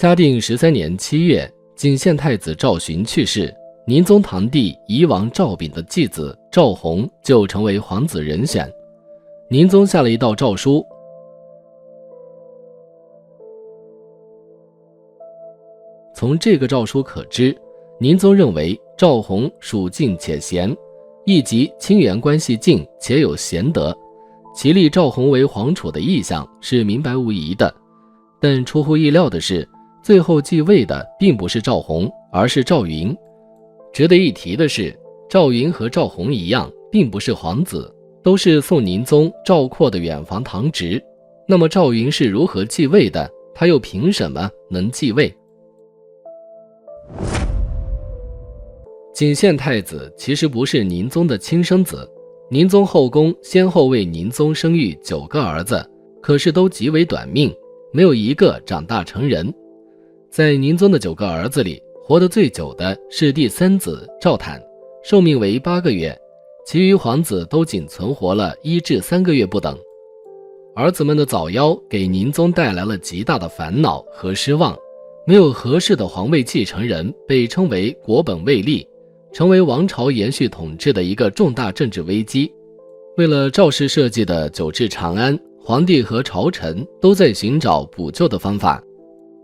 嘉定13年7月，景献太子赵洵去世，宁宗堂弟夷王赵昺的继子赵弘就成为皇子人选。宁宗下了一道诏书，从这个诏书可知，宁宗认为赵弘属近且贤，亦即亲缘关系近且有贤德，其立赵弘为皇储的意向是明白无疑的。但出乎意料的是，最后继位的并不是赵弘，而是赵云。值得一提的是，赵云和赵弘一样，并不是皇子，都是宋宁宗赵括的远房堂侄。那么赵云是如何继位的？他又凭什么能继位？景献太子其实不是宁宗的亲生子，宁宗后宫先后为宁宗生育9个儿子，可是都极为短命，没有一个长大成人。在宁宗的9个儿子里，活得最久的是第3子赵坦，寿命为8个月，其余皇子都仅存活了1至3个月不等。儿子们的早夭给宁宗带来了极大的烦恼和失望，没有合适的皇位继承人，被称为国本未立，成为王朝延续统治的一个重大政治危机。为了赵氏设计的9治长安，皇帝和朝臣都在寻找补救的方法。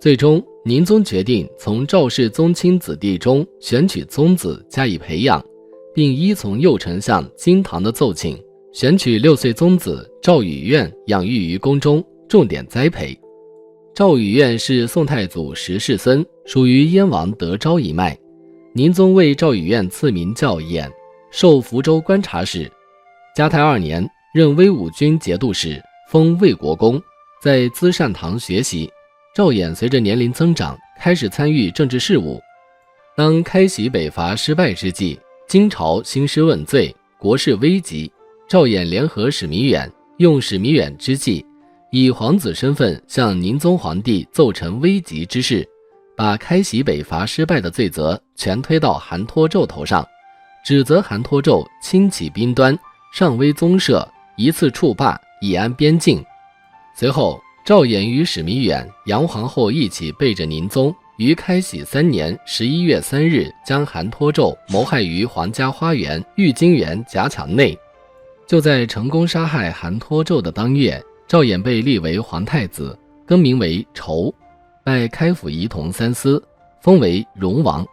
最终，宁宗决定从赵氏宗亲子弟中选取宗子加以培养，并依从右丞相金堂的奏请，选取6岁宗子赵宇苑养育于宫中，重点栽培。赵宇苑是宋太祖10世孙，属于燕王德昭一脉。宁宗为赵宇苑赐名叫衍，授福州观察使。嘉泰2年，任威武军节度使，封魏国公，在资善堂学习。赵衍随着年龄增长，开始参与政治事务。当开禧北伐失败之际，金朝兴师问罪，国势危急，赵衍联合史弥远，用史弥远之计，以皇子身份向宁宗皇帝奏陈危急之事，把开禧北伐失败的罪责全推到韩托胄头上，指责韩托胄轻启兵端，上威宗社，一次触霸，以安边境。随后，赵衍与史弥远、杨皇后一起背着宁宗，于开禧3年11月3日将韩托胄谋害于皇家花园御金园夹墙内。就在成功杀害韩托胄的当月，赵衍被立为皇太子，更名为仇，拜开府仪同3司，封为荣王。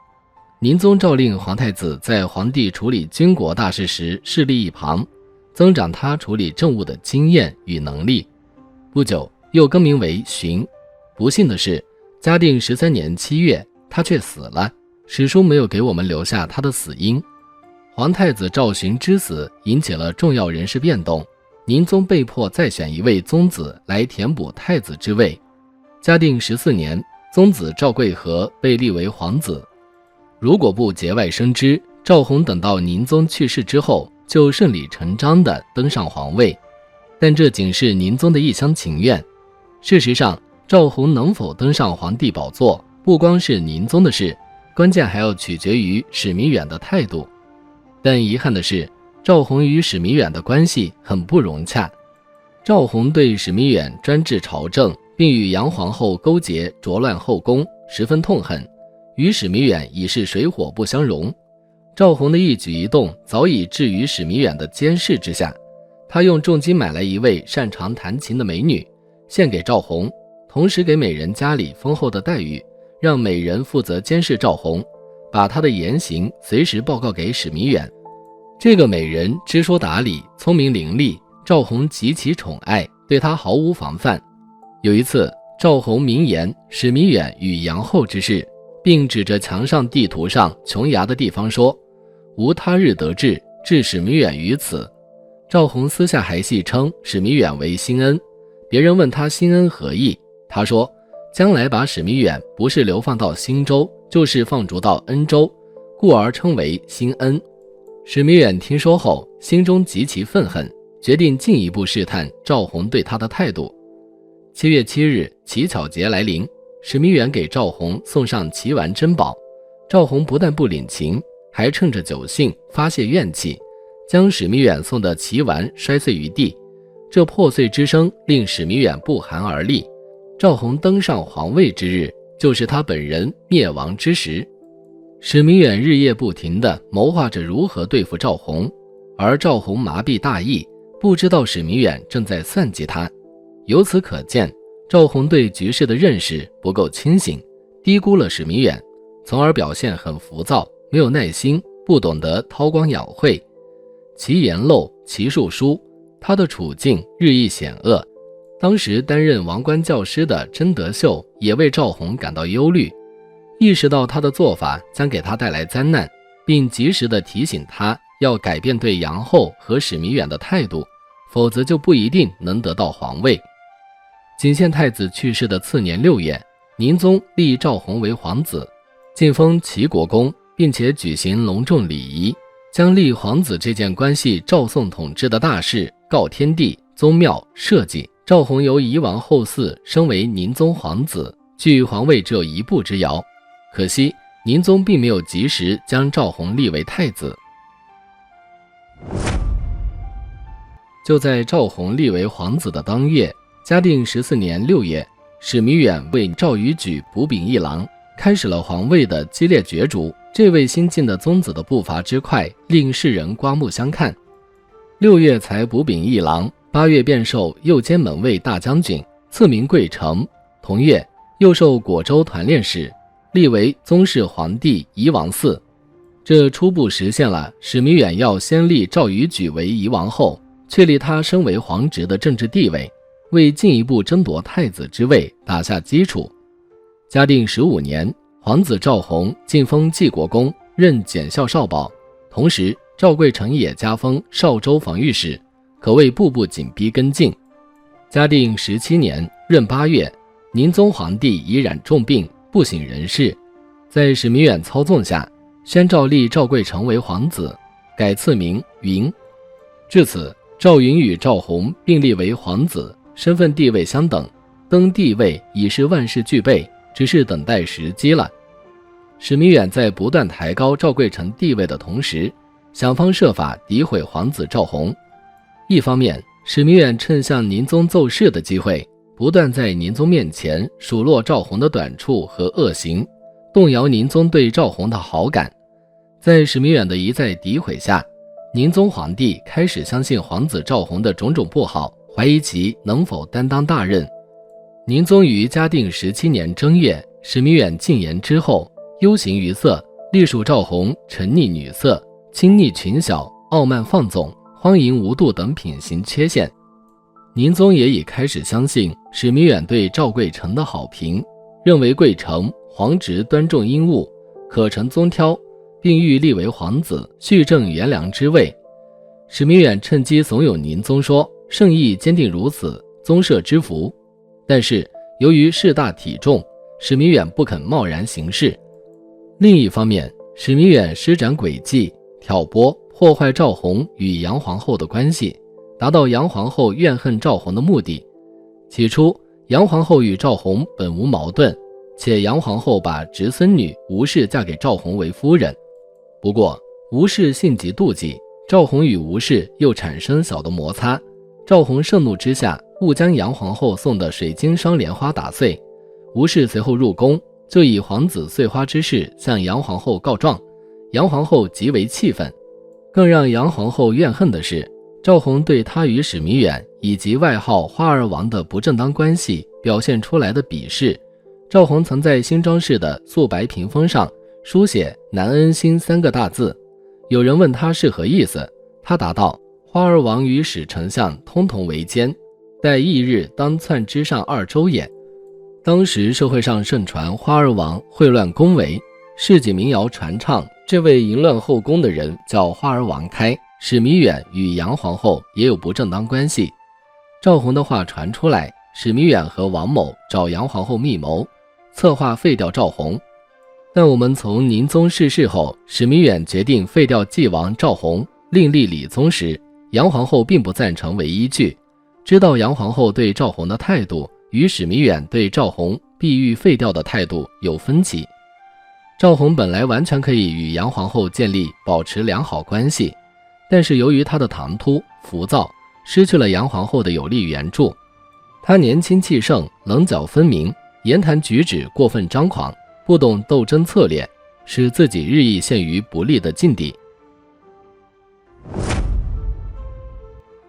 宁宗诏令皇太子在皇帝处理军国大事时势力一旁，增长他处理政务的经验与能力。不久，又更名为荀。不幸的是，嘉定13年7月，他却死了，史书没有给我们留下他的死因。皇太子赵洵之死引起了重要人事变动，宁宗被迫再选一位宗子来填补太子之位。嘉定14年，宗子赵贵和被立为皇子。如果不节外生枝，赵弘等到宁宗去世之后，就顺理成章地登上皇位。但这仅是宁宗的一厢情愿。事实上，赵弘能否登上皇帝宝座，不光是宁宗的事，关键还要取决于史弥远的态度。但遗憾的是，赵弘与史弥远的关系很不融洽。赵弘对史弥远专制朝政，并与杨皇后勾结浊乱后宫，十分痛恨，与史弥远已是水火不相容。赵弘的一举一动早已置于史弥远的监视之下。他用重金买来一位擅长弹琴的美女，献给赵弘，同时给美人家里丰厚的待遇，让美人负责监视赵弘，把他的言行随时报告给史弥远。这个美人知书达理，聪明伶俐，赵弘极其宠爱，对她毫无防范。有一次，赵弘明言史弥远与杨后之事，并指着墙上地图上琼崖的地方说：“无他日得志，置史弥远于此。”赵弘私下还戏称史弥远为辛恩，别人问他辛恩何意，他说将来把史弥远不是流放到新州，就是放逐到恩州，故而称为辛恩。史弥远听说后，心中极其愤恨，决定进一步试探赵弘对他的态度。7月7日，乞巧节来临，史弥远给赵弘送上奇玩珍宝，赵弘不但不领情，还趁着酒兴发泄怨气，将史弥远送的奇玩摔碎于地，这破碎之声令史弥远不寒而栗。赵弘登上皇位之日，就是他本人灭亡之时。史弥远日夜不停地谋划着如何对付赵弘，而赵弘麻痹大意，不知道史弥远正在算计他。由此可见，赵弘对局势的认识不够清醒，低估了史弥远，从而表现很浮躁，没有耐心，不懂得韬光养晦。其言陋，其术疏，他的处境日益险恶。当时担任王冠教师的甄德秀也为赵弘感到忧虑，意识到他的做法将给他带来灾难，并及时地提醒他要改变对杨后和史弥远的态度，否则就不一定能得到皇位。景献太子去世的次年6月，宁宗立赵弘为皇子，晋封齐国公，并且举行隆重礼仪，将立皇子这件关系赵宋统治的大事告天地、宗庙、社稷。赵弘由夷王后嗣升为宁宗皇子，距皇位只有一步之遥。可惜宁宗并没有及时将赵弘立为太子。就在赵弘立为皇子的当月，嘉定14年6月，史弥远为赵虞举补丙一郎，开始了皇位的激烈角逐。这位新晋的宗子的步伐之快，令世人刮目相看。6月才补丙一郎，8月便授右监门卫大将军，赐名贵城。同月又授果州团练使，立为宗室皇帝夷王嗣。这初步实现了史弥远要先立赵虞举为夷王后，确立他身为皇侄的政治地位，为进一步争夺太子之位打下基础。嘉定15年，皇子赵弘晋封济国公，任检校少保，同时赵贵成也加封邵州防御使，可谓步步紧逼跟进。嘉定17年闰8月，宁宗皇帝已染重病，不省人事，在史弥远操纵下，宣诏立赵贵成为皇子，改赐名云。至此，赵云与赵弘并立为皇子，身份地位相等，登帝位已是万事俱备，只是等待时机了。史弥远在不断抬高赵贵成地位的同时，想方设法诋毁皇子赵弘。一方面，史弥远趁向宁宗奏事的机会，不断在宁宗面前数落赵弘的短处和恶行，动摇宁宗对赵弘的好感。在史弥远的一再诋毁下，宁宗皇帝开始相信皇子赵弘的种种不好，怀疑其能否担当大任。宁宗于嘉定17年正月，史弥远进言之后，忧形于色，隶属赵弘沉溺女色、轻溺群小、傲慢放纵、荒淫无度等品行缺陷。宁宗也已开始相信史弥远对赵贵成的好评，认为贵成皇侄端重英务，可成宗挑，并欲立为皇子，续正元良之位。史弥远趁机怂恿宁宗说，圣意坚定如此，宗社之福。但是由于事大体重，史弥远不肯贸然行事。另一方面，史弥远施展诡计，挑拨破坏赵弘与杨皇后的关系，达到杨皇后怨恨赵弘的目的。起初，杨皇后与赵弘本无矛盾，且杨皇后把侄孙女吴氏嫁给赵弘为夫人。不过吴氏性急妒忌，赵弘与吴氏又产生小的摩擦，赵弘盛怒之下，误将杨皇后送的水晶双莲花打碎。吴氏随后入宫，就以皇子碎花之事向杨皇后告状，杨皇后极为气愤。更让杨皇后怨恨的是，赵弘对她与史弥远以及外号花儿王的不正当关系表现出来的鄙视。赵弘曾在新庄市的素白屏风上书写南恩兴3个大字，有人问他是何意思，他答道，花儿王与史丞相通同为奸，待翌日当窜之上2州也。当时社会上盛传花儿王秽乱宫闱，市井民谣传唱这位淫乱后宫的人叫花儿王开，史弥远与杨皇后也有不正当关系。赵弘的话传出来，史弥远和王某找杨皇后密谋，策划废掉赵弘。但我们从宁宗逝世后，史弥远决定废掉继王赵弘，另立理宗时，杨皇后并不赞成为依据。知道杨皇后对赵弘的态度与史弥远对赵弘必欲废掉的态度有分歧。赵弘本来完全可以与杨皇后建立保持良好关系，但是由于他的唐突浮躁，失去了杨皇后的有力援助。他年轻气盛，棱角分明，言谈举止过分张狂，不懂斗争策略，使自己日益陷于不利的境地。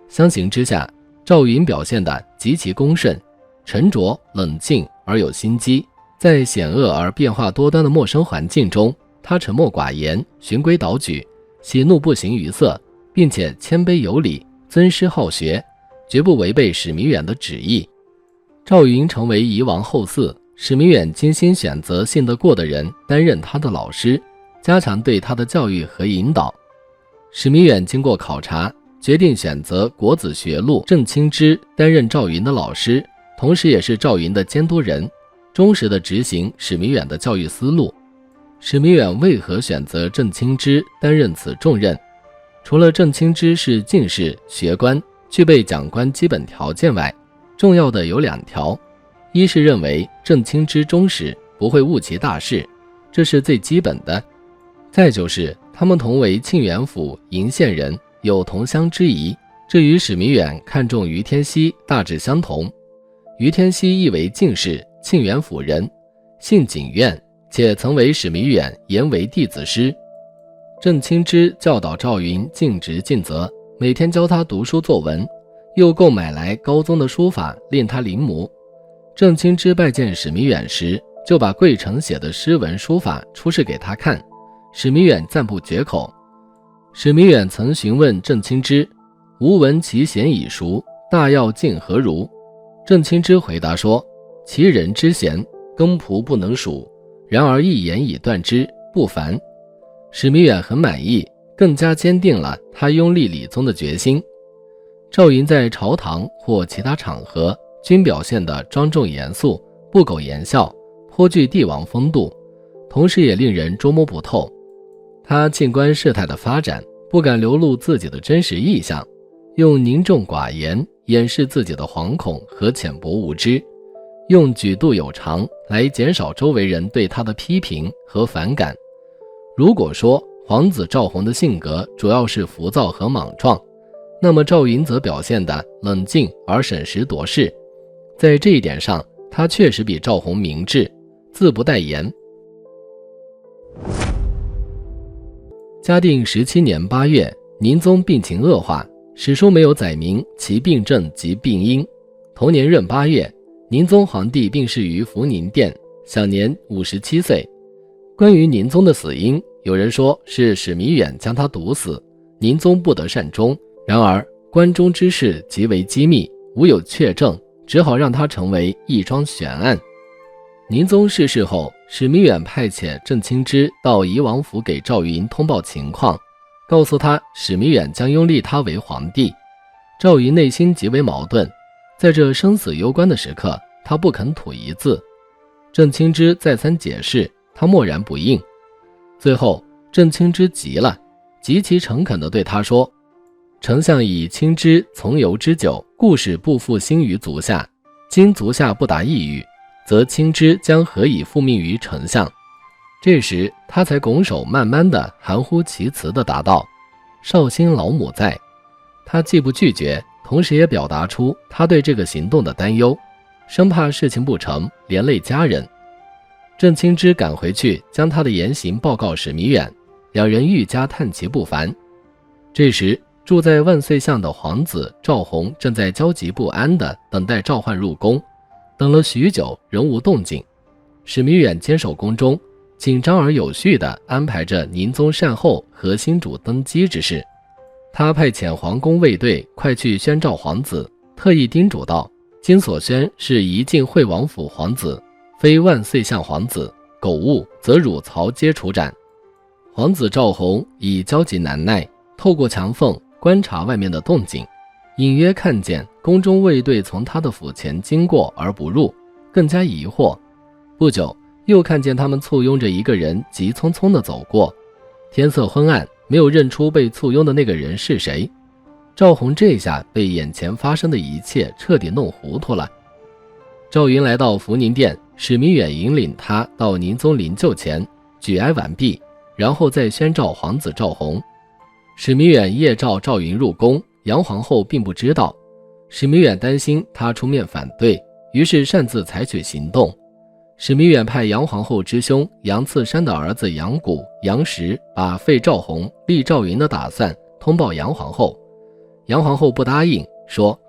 相形之下，赵云表现得极其恭顺，沉着冷静而有心机。在险恶而变化多端的陌生环境中，他沉默寡言，循规蹈矩，喜怒不形于色，并且谦卑有礼，尊师好学，绝不违背史弥远的旨意。赵云成为夷王后嗣，史弥远精心选择信得过的人担任他的老师，加强对他的教育和引导。史弥远经过考察，决定选择国子学录郑清之担任赵云的老师，同时也是赵云的监督人，忠实地执行史弥远的教育思路。史弥远为何选择郑清之担任此重任？除了郑清之是进士学官，具备讲官基本条件外，重要的有2条：一是认为郑清之忠实，不会误其大事，这是最基本的；再就是他们同为沁园府鄞县人，有同乡之谊，这与史弥远看重于天锡大致相同。于天锡亦为进士，沁园府人，姓景苑，且曾为史弥远言为弟子师。郑清之教导赵云尽职尽责，每天教他读书作文，又购买来高宗的书法令他临摹。郑清之拜见史弥远时，就把贵成写的诗文书法出示给他看，史弥远赞不绝口。史弥远曾询问郑清之：“吾闻其贤已熟，大要尽何如？”郑清之回答说：“其人之贤，耕仆不能数，然而一言以断之，不凡。”史弥远很满意，更加坚定了他拥立理宗的决心。赵云在朝堂或其他场合均表现得庄重严肃，不苟言笑，颇具帝王风度，同时也令人捉摸不透。他静观事态的发展，不敢流露自己的真实意向，用凝重寡言掩饰自己的惶恐和浅薄无知，用举度有常来减少周围人对他的批评和反感。如果说皇子赵弘的性格主要是浮躁和莽撞，那么赵云则表现得冷静而审时度势。在这一点上，他确实比赵弘明智，自不待言。嘉定17年8月，宁宗病情恶化，史书没有载明其病症及病因。同年闰8月，宁宗皇帝病逝于福宁殿，享年57岁。关于宁宗的死因，有人说是史弥远将他毒死，宁宗不得善终。然而关中之事极为机密，无有确证，只好让他成为一桩悬案。宁宗逝世后，史弥远派遣郑清之到夷王府给赵云通报情况，告诉他史弥远将拥立他为皇帝。赵云内心极为矛盾，在这生死攸关的时刻，他不肯吐一字。郑清之再三解释，他默然不应。最后郑清之急了，极其诚恳地对他说：“丞相以清之从游之久，故使不负心于足下，今足下不达一语，则清之将何以复命于丞相？”这时他才拱手慢慢的含糊其辞地答道：“绍兴老母在。”他既不拒绝，同时也表达出他对这个行动的担忧，生怕事情不成，连累家人。郑清之赶回去将他的言行报告史弥远，两人愈加叹其不凡。这时住在万岁巷的皇子赵弘正在焦急不安地等待召唤入宫，等了许久仍无动静。史弥远坚守宫中，紧张而有序地安排着宁宗善后和新主登基之事。他派遣皇宫卫队快去宣召皇子，特意叮嘱道：“今所宣是宜晋惠王府皇子，非万岁巷皇子，苟误则汝曹皆处斩。”皇子赵弘已焦急难耐，透过墙缝观察外面的动静，隐约看见宫中卫队从他的府前经过而不入，更加疑惑。不久又看见他们簇拥着一个人急匆匆地走过，天色昏暗，没有认出被簇拥的那个人是谁。赵弘这下被眼前发生的一切彻底弄糊涂了。赵云来到福宁殿，史弥远引领他到宁宗灵柩前举哀完毕，然后再宣召皇子赵弘。史弥远夜召赵云入宫，杨皇后并不知道。史弥远担心他出面反对，于是擅自采取行动。史弥远派杨皇后之兄杨次山的儿子杨谷、杨时把废赵弘、立赵云的打算通报杨皇后。杨皇后不答应，说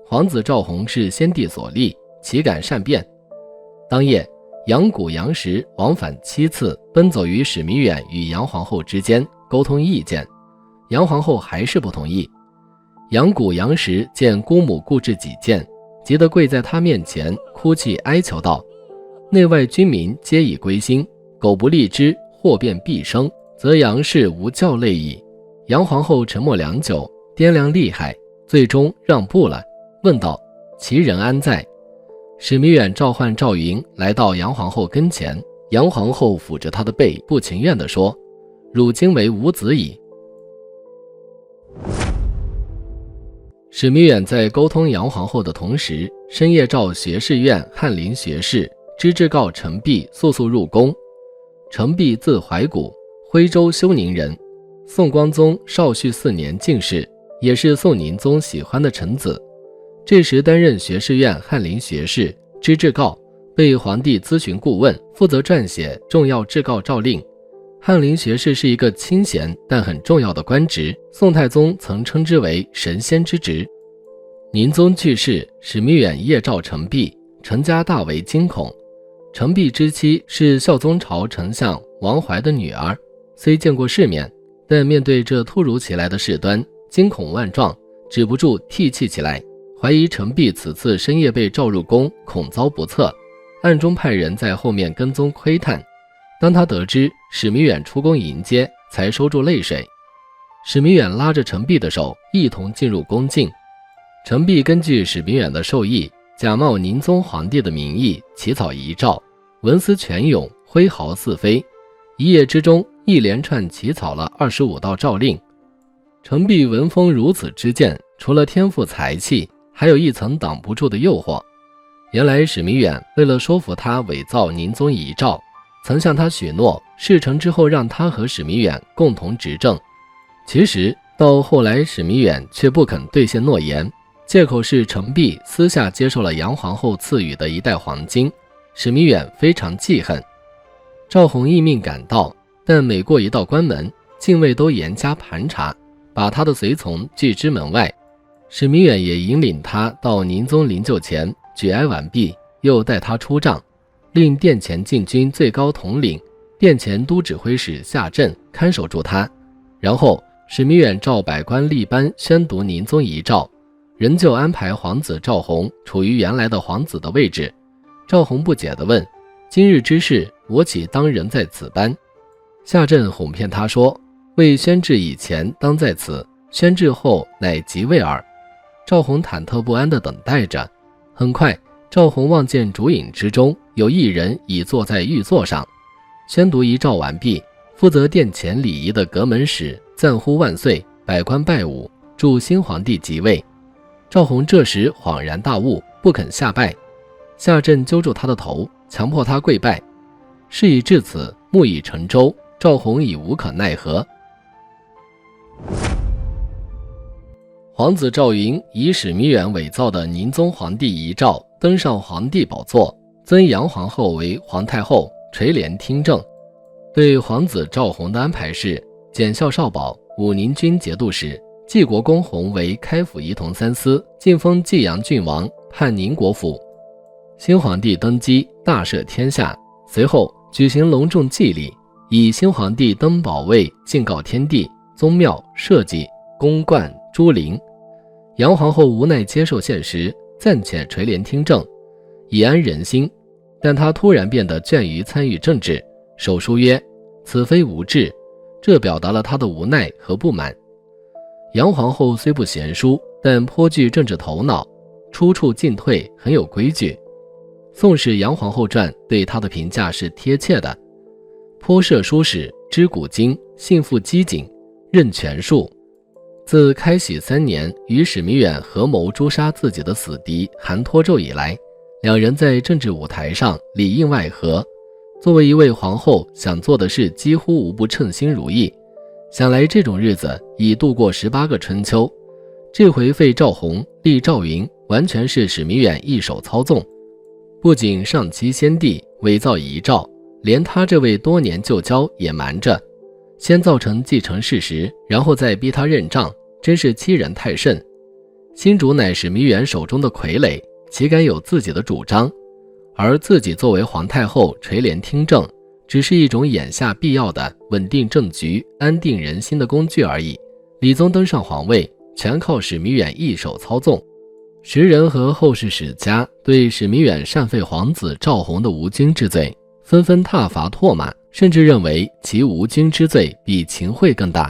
皇子赵弘是先帝所立，岂敢善变。当夜，杨谷、杨时往返7次，奔走于史弥远与杨皇后之间，沟通意见。杨皇后还是不同意。杨谷、杨时见姑母固执己见，急得跪在他面前哭泣哀求道：内外君民皆已归心，苟不立之，祸变必生，则杨氏无教类矣。杨皇后沉默良久，掂量厉害，最终让步了，问道：其人安在？史弥远召唤赵云来到杨皇后跟前，杨皇后抚着他的背，不情愿地说：汝今为无子矣。史弥远在沟通杨皇后的同时，深夜召学士院翰林学士知制告程璧速速入宫。程璧字怀古，徽州休宁人，宋光宗绍绪4年进士，也是宋宁宗喜欢的臣子。这时担任学士院翰林学士，知制告，被皇帝咨询顾问，负责撰写重要制告诏令。翰林学士是一个清闲但很重要的官职，宋太宗曾称之为神仙之职。宁宗去世，史弥远夜召程璧，程家大为惊恐。程璧之妻是孝宗朝丞相王怀的女儿，虽见过世面，但面对这突如其来的事端，惊恐万状，止不住涕泣起来，怀疑程璧此次深夜被召入宫，恐遭不测，暗中派人在后面跟踪窥探。当他得知史弥远出宫迎接，才收住泪水。史弥远拉着程璧的手，一同进入宫境。程璧根据史弥远的授意，假冒宁宗皇帝的名义起草遗诏，文思泉涌，挥毫似飞。一夜之中，一连串起草了25道诏令。程璧文风如此之健，除了天赋才气，还有一层挡不住的诱惑。原来史弥远为了说服他伪造宁宗遗诏，曾向他许诺，事成之后让他和史弥远共同执政。其实到后来，史弥远却不肯兑现诺言，借口是程璧私下接受了杨皇后赐予的1袋黄金。史弥远非常记恨。赵弘应命赶到，但每过一道关门，禁卫都严加盘查，把他的随从拒之门外。史弥远也引领他到宁宗灵柩前举哀完毕，又带他出帐，令殿前禁军最高统领、殿前都指挥使夏震看守住他。然后史弥远召百官立班宣读宁宗遗诏，仍旧安排皇子赵弘处于原来的皇子的位置。赵弘不解地问：今日之事，我岂当人在此班？夏震哄骗他说：未宣制以前当在此，宣制后乃即位耳。赵弘忐忑不安地等待着。很快，赵弘望见烛影之中有一人已坐在御座上。宣读遗诏完毕，负责殿前礼仪的阁门使赞呼万岁，百官拜舞，祝新皇帝即位。赵弘这时恍然大悟，不肯下拜。夏震揪住他的头，强迫他跪拜。事已至此，木已成舟，赵弘已无可奈何。皇子赵云以史弥远伪造的宁宗皇帝遗诏登上皇帝宝座，尊杨皇后为皇太后，垂帘听政。对皇子赵弘的安排是检校少保、武宁军节度使，济国公弘为开府仪同三司，晋封济阳郡王，判宁国府。新皇帝登基，大赦天下，随后举行隆重祭礼，以新皇帝登宝位敬告天地、宗庙、社稷、宫观、诸陵。杨皇后无奈接受现实，暂且垂帘听政，以安人心。但她突然变得倦于参与政治，手书曰：此非无志，这表达了她的无奈和不满。杨皇后虽不贤淑，但颇具政治头脑，出处进退很有规矩。《宋史杨皇后传》对她的评价是贴切的：颇涉书史，知古今，性复机警，任权术。自开禧3年与史弥远合谋诛杀自己的死敌韩托胄以来，两人在政治舞台上里应外合。作为一位皇后，想做的事几乎无不称心如意。想来这种日子已度过18个春秋，这回废赵弘立赵云，完全是史弥远一手操纵。不仅上欺先帝，伪造遗诏，连他这位多年旧交也瞒着，先造成既成事实，然后再逼他认账，真是欺人太甚。新主乃是糜远手中的傀儡，岂敢有自己的主张？而自己作为皇太后垂帘听政，只是一种眼下必要的稳定政局、安定人心的工具而已。理宗登上皇位，全靠史弥远一手操纵。时人和后世史家对史弥远擅废皇子赵弘的无君之罪，纷纷挞伐唾骂，甚至认为其无君之罪比秦桧更大。